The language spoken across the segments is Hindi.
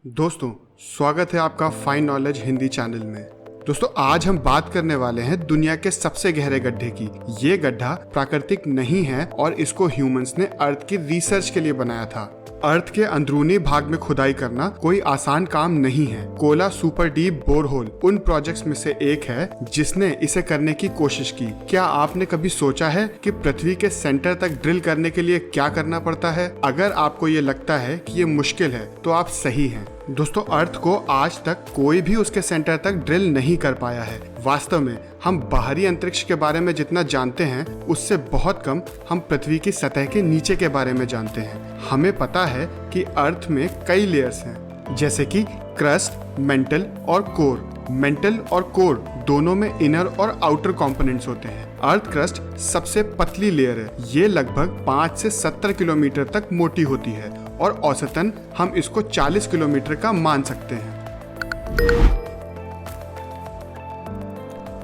दोस्तों, स्वागत है आपका फाइन नॉलेज हिंदी चैनल में। दोस्तों, आज हम बात करने वाले हैं दुनिया के सबसे गहरे गड्ढे की। ये गड्ढा प्राकृतिक नहीं है और इसको ह्यूमंस ने अर्थ की रिसर्च के लिए बनाया था। अर्थ के अंदरूनी भाग में खुदाई करना कोई आसान काम नहीं है। कोला सुपर डीप बोरहोल उन प्रोजेक्ट्स में से एक है जिसने इसे करने की कोशिश की। क्या आपने कभी सोचा है कि पृथ्वी के सेंटर तक ड्रिल करने के लिए क्या करना पड़ता है? अगर आपको ये लगता है कि ये मुश्किल है तो आप सही हैं। दोस्तों, अर्थ को आज तक कोई भी उसके सेंटर तक ड्रिल नहीं कर पाया है। वास्तव में हम बाहरी अंतरिक्ष के बारे में जितना जानते हैं उससे बहुत कम हम पृथ्वी की सतह के नीचे के बारे में जानते हैं। हमें पता है कि अर्थ में कई लेयर्स हैं, जैसे कि क्रस्ट, मेंटल और कोर। मेंटल और कोर दोनों में इनर और आउटर कंपोनेंट्स होते हैं। अर्थ क्रस्ट सबसे पतली लेयर है। ये लगभग 5 से 70 किलोमीटर तक मोटी होती है और औसतन हम इसको 40 किलोमीटर का मान सकते हैं।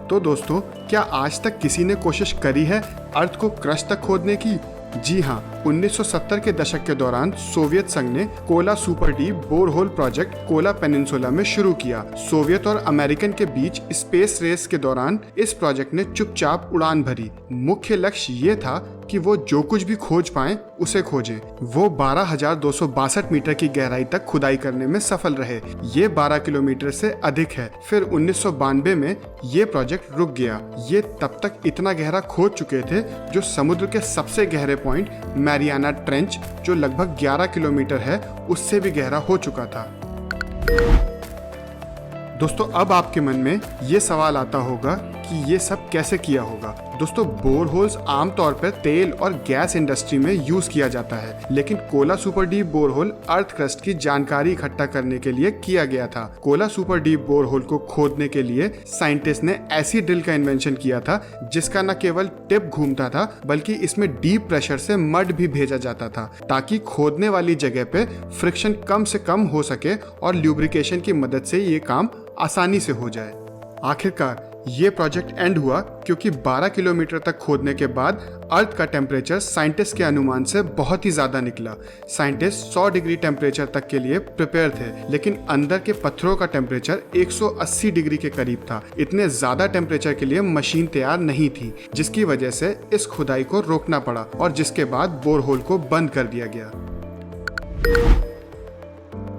तो दोस्तों, क्या आज तक किसी ने कोशिश करी है अर्थ को क्रस्ट तक खोदने की? जी हाँ, 1970 के दशक के दौरान सोवियत संघ ने Kola super deep borehole project Kola peninsula में शुरू किया। सोवियत और अमेरिकन के बीच स्पेस रेस के दौरान इस प्रोजेक्ट ने चुपचाप उड़ान भरी। मुख्य लक्ष्य ये था कि वो जो कुछ भी खोज पाएं उसे खोजें। वो 12,262 मीटर की गहराई तक खुदाई करने में सफल रहे। ये 12 किलोमीटर से अधिक है। फिर 1992 में ये प्रोजेक्ट रुक गया। ये तब तक इतना गहरा खोद चुके थे जो समुद्र के सबसे गहरे पॉइंट मैरियाना ट्रेंच, जो लगभग 11 किलोमीटर है, उससे भी गहरा हो चुका था। दोस्तों, अब आपके मन में ये सवाल आता होगा कि ये सब कैसे किया होगा। दोस्तों, बोरहोल्स आमतौर पर तेल और गैस इंडस्ट्री में यूज किया जाता है, लेकिन Kola super deep borehole earth crust की जानकारी इकट्ठा करने के लिए किया गया था। कोला सुपर डीप बोरहोल को खोदने के लिए साइंटिस्ट ने ऐसी ड्रिल का इन्वेंशन किया था जिसका न केवल टिप घूमता था बल्कि इसमें डीप प्रेशर से मड भी भेजा जाता था, ताकि खोदने वाली जगह पे फ्रिक्शन कम से कम हो सके और ल्यूब्रिकेशन की मदद से ये काम आसानी से हो जाए। आखिरकार ये प्रोजेक्ट एंड हुआ क्योंकि 12 किलोमीटर तक खोदने के बाद अर्थ का टेम्परेचर साइंटिस्ट के अनुमान से बहुत ही ज्यादा निकला। साइंटिस्ट 100 डिग्री टेम्परेचर तक के लिए प्रिपेयर थे, लेकिन अंदर के पत्थरों का टेम्परेचर 180 डिग्री के करीब था। इतने ज्यादा टेम्परेचर के लिए मशीन तैयार नहीं थी, जिसकी वजह से इस खुदाई को रोकना पड़ा और जिसके बाद बोरहोल को बंद कर दिया गया।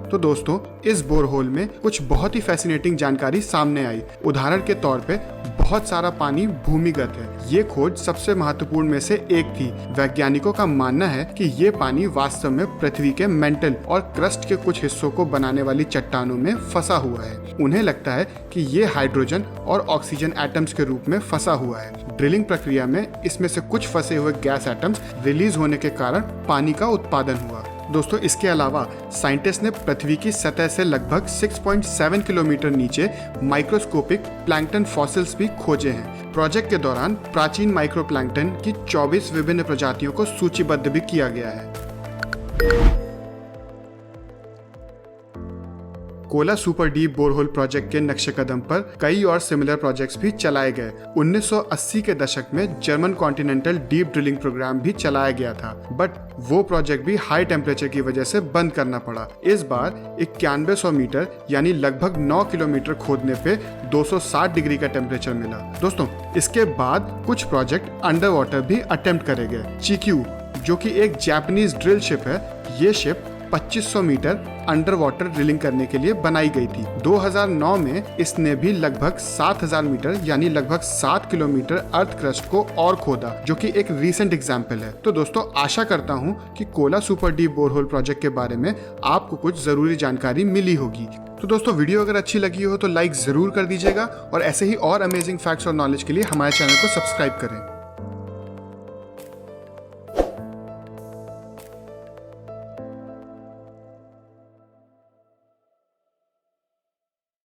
तो दोस्तों, इस बोरहोल में कुछ बहुत ही फैसिनेटिंग जानकारी सामने आई। उदाहरण के तौर पे बहुत सारा पानी भूमिगत है। ये खोज सबसे महत्वपूर्ण में से एक थी। वैज्ञानिकों का मानना है कि ये पानी वास्तव में पृथ्वी के मेंटल और क्रस्ट के कुछ हिस्सों को बनाने वाली चट्टानों में फंसा हुआ है। उन्हें लगता है कि ये हाइड्रोजन और ऑक्सीजन एटम्स के रूप में फंसा हुआ है। ड्रिलिंग प्रक्रिया में इसमें से कुछ फंसे हुए गैस एटम्स रिलीज होने के कारण पानी का उत्पादन हुआ। दोस्तों, इसके अलावा साइंटिस्ट ने पृथ्वी की सतह से लगभग 6.7 किलोमीटर नीचे माइक्रोस्कोपिक प्लैंकटन फॉसिल्स भी खोजे हैं। प्रोजेक्ट के दौरान प्राचीन माइक्रोप्लैंकटन की 24 विभिन्न प्रजातियों को सूचीबद्ध भी किया गया है। Kola super deep borehole project के नक्शे कदम पर कई और सिमिलर प्रोजेक्ट्स भी चलाए गए। 1980 के दशक में German continental deep drilling programme भी चलाया गया था, बट वो प्रोजेक्ट भी हाई टेम्परेचर की वजह से बंद करना पड़ा। इस बार 9100 मीटर यानी लगभग 9 किलोमीटर खोदने पे 260 डिग्री का टेम्परेचर मिला। दोस्तों, इसके बाद कुछ प्रोजेक्ट अंडर वाटर भी अटेम्प्ट करे गए। चिक्यू, जो कि एक जापानीज ड्रिल शिप है, ये ship 2500 metre under water drilling करने के लिए बनाई गई थी। 2009 में इसने भी लगभग 7000 मीटर यानी लगभग 7 किलोमीटर अर्थ क्रस्ट को और खोदा, जो कि एक रीसेंट एग्जाम्पल है। तो दोस्तों, आशा करता हूँ कि Kola super deep borehole project के बारे में आपको कुछ जरूरी जानकारी मिली होगी। तो दोस्तों, वीडियो अगर अच्छी लगी हो तो लाइक जरूर कर दीजिएगा और ऐसे ही और अमेजिंग फैक्ट्स और नॉलेज के लिए हमारे चैनल को सब्सक्राइब करें।